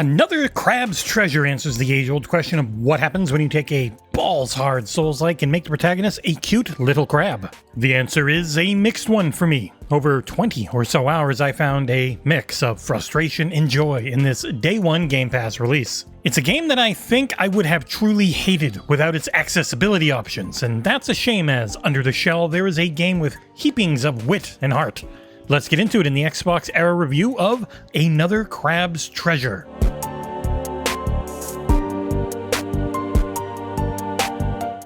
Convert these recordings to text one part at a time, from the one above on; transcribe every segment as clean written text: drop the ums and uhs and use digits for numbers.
Another Crab's Treasure answers the age-old question of what happens when you take a balls-hard Souls-like and make the protagonist a cute little crab. The answer is a mixed one for me. Over 20 or so hours, I found a mix of frustration and joy in this Day 1 Game Pass release. It's a game that I think I would have truly hated without its accessibility options, and that's a shame, as under the shell there is a game with heapings of wit and heart. Let's get into it in the XboxEra review of Another Crab's Treasure.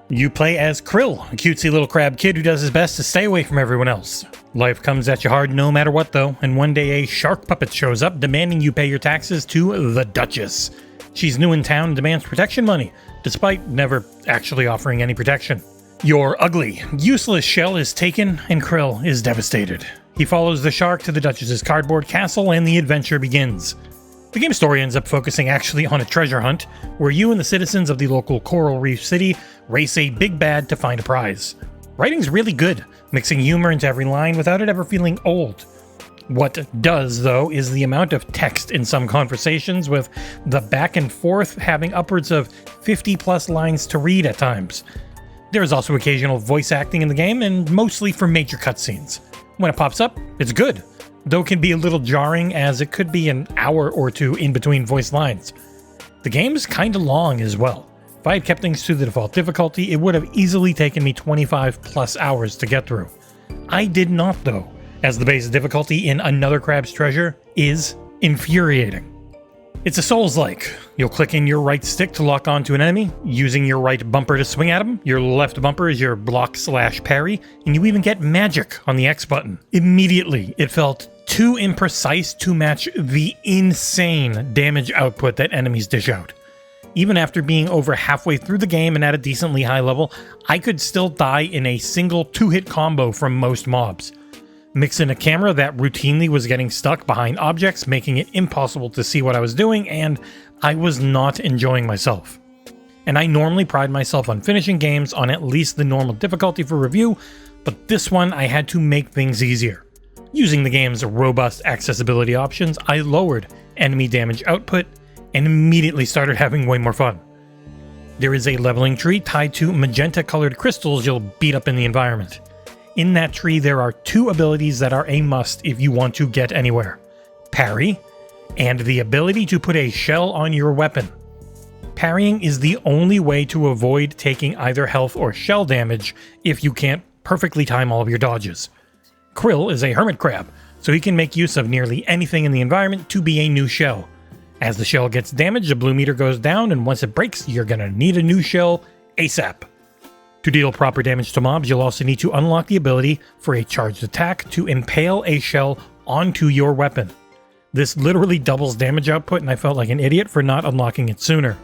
You play as Krill, a cutesy little crab kid who does his best to stay away from everyone else. Life comes at you hard no matter what though, and one day a shark puppet shows up demanding you pay your taxes to the Duchess. She's new in town and demands protection money, despite never actually offering any protection. Your ugly, useless shell is taken, and Krill is devastated. He follows the shark to the Duchess's cardboard castle, and the adventure begins. The game's story ends up focusing actually on a treasure hunt, where you and the citizens of the local coral reef city race a big bad to find a prize. Writing's really good, mixing humor into every line without it ever feeling old. What does, though, is the amount of text in some conversations, with the back and forth having upwards of 50 plus lines to read at times. There is also occasional voice acting in the game, and mostly for major cutscenes. When it pops up, it's good, though it can be a little jarring as it could be an hour or two in between voice lines. The game's kinda long as well. If I had kept things to the default difficulty, it would have easily taken me 25 plus hours to get through. I did not though, as the base difficulty in Another Crab's Treasure is infuriating. It's a Souls-like. You'll click in your right stick to lock onto an enemy, using your right bumper to swing at him, your left bumper is your block/parry, and you even get magic on the X button. Immediately, it felt too imprecise to match the insane damage output that enemies dish out. Even after being over halfway through the game and at a decently high level, I could still die in a single 2-hit combo from most mobs. Mix in a camera that routinely was getting stuck behind objects, making it impossible to see what I was doing, and I was not enjoying myself. And I normally pride myself on finishing games on at least the normal difficulty for review, but this one I had to make things easier. Using the game's robust accessibility options, I lowered enemy damage output and immediately started having way more fun. There is a leveling tree tied to magenta-colored crystals you'll beat up in the environment. In that tree, there are 2 abilities that are a must if you want to get anywhere: parry, and the ability to put a shell on your weapon. Parrying is the only way to avoid taking either health or shell damage if you can't perfectly time all of your dodges. Krill is a hermit crab, so he can make use of nearly anything in the environment to be a new shell. As the shell gets damaged, the blue meter goes down, and once it breaks, you're gonna need a new shell ASAP. To deal proper damage to mobs, you'll also need to unlock the ability for a charged attack to impale a shell onto your weapon. This literally doubles damage output, and I felt like an idiot for not unlocking it sooner.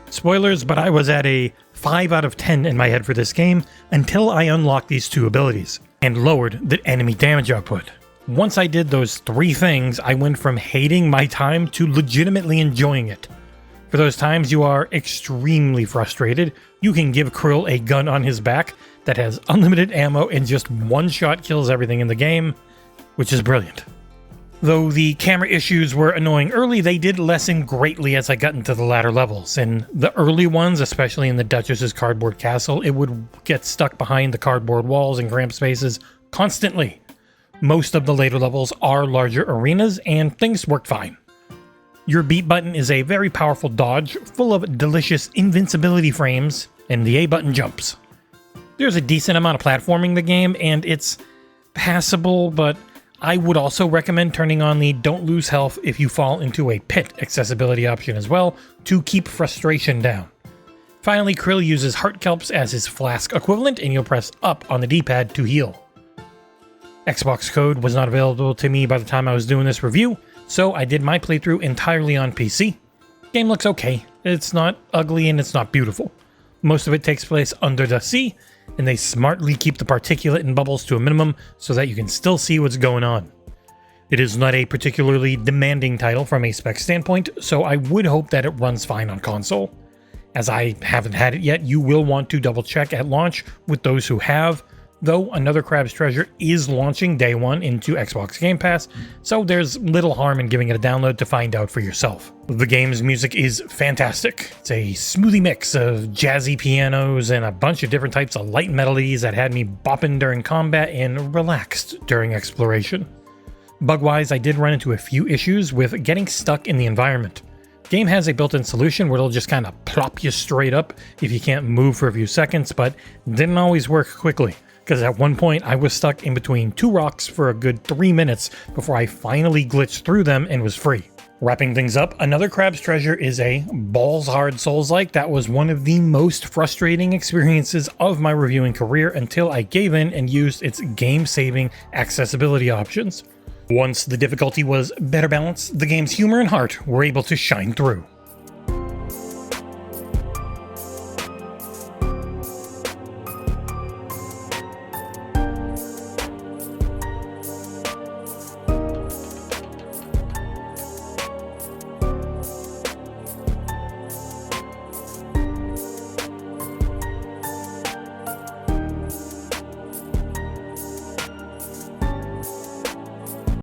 Spoilers, but I was at a 5 out of 10 in my head for this game until I unlocked these 2 abilities and lowered the enemy damage output. Once I did those 3 things, I went from hating my time to legitimately enjoying it. For those times you are extremely frustrated, you can give Krill a gun on his back that has unlimited ammo and just one shot kills everything in the game, which is brilliant. Though the camera issues were annoying early, they did lessen greatly as I got into the latter levels. In the early ones, especially in the Duchess's cardboard castle, it would get stuck behind the cardboard walls and cramped spaces constantly. Most of the later levels are larger arenas, and things worked fine. Your beat button is a very powerful dodge, full of delicious invincibility frames, and the A button jumps. There's a decent amount of platforming in the game, and it's passable, but I would also recommend turning on the don't lose health if you fall into a pit accessibility option as well, to keep frustration down. Finally, Krill uses heart kelps as his flask equivalent, and you'll press up on the D-pad to heal. Xbox code was not available to me by the time I was doing this review, so I did my playthrough entirely on PC. Game looks okay. It's not ugly and it's not beautiful. Most of it takes place under the sea, and they smartly keep the particulate and bubbles to a minimum so that you can still see what's going on. It is not a particularly demanding title from a spec standpoint, so I would hope that it runs fine on console. As I haven't had it yet, you will want to double check at launch with those who have, though Another Crab's Treasure is launching day one into Xbox Game Pass, so there's little harm in giving it a download to find out for yourself. The game's music is fantastic. It's a smoothie mix of jazzy pianos and a bunch of different types of light melodies that had me bopping during combat and relaxed during exploration. Bug-wise, I did run into a few issues with getting stuck in the environment. The game has a built-in solution where it'll just kind of plop you straight up if you can't move for a few seconds, but didn't always work quickly, because at one point I was stuck in between two rocks for a good 3 minutes before I finally glitched through them and was free. Wrapping things up, Another Crab's Treasure is a balls-hard Souls-like that was one of the most frustrating experiences of my reviewing career until I gave in and used its game-saving accessibility options. Once the difficulty was better balanced, the game's humor and heart were able to shine through.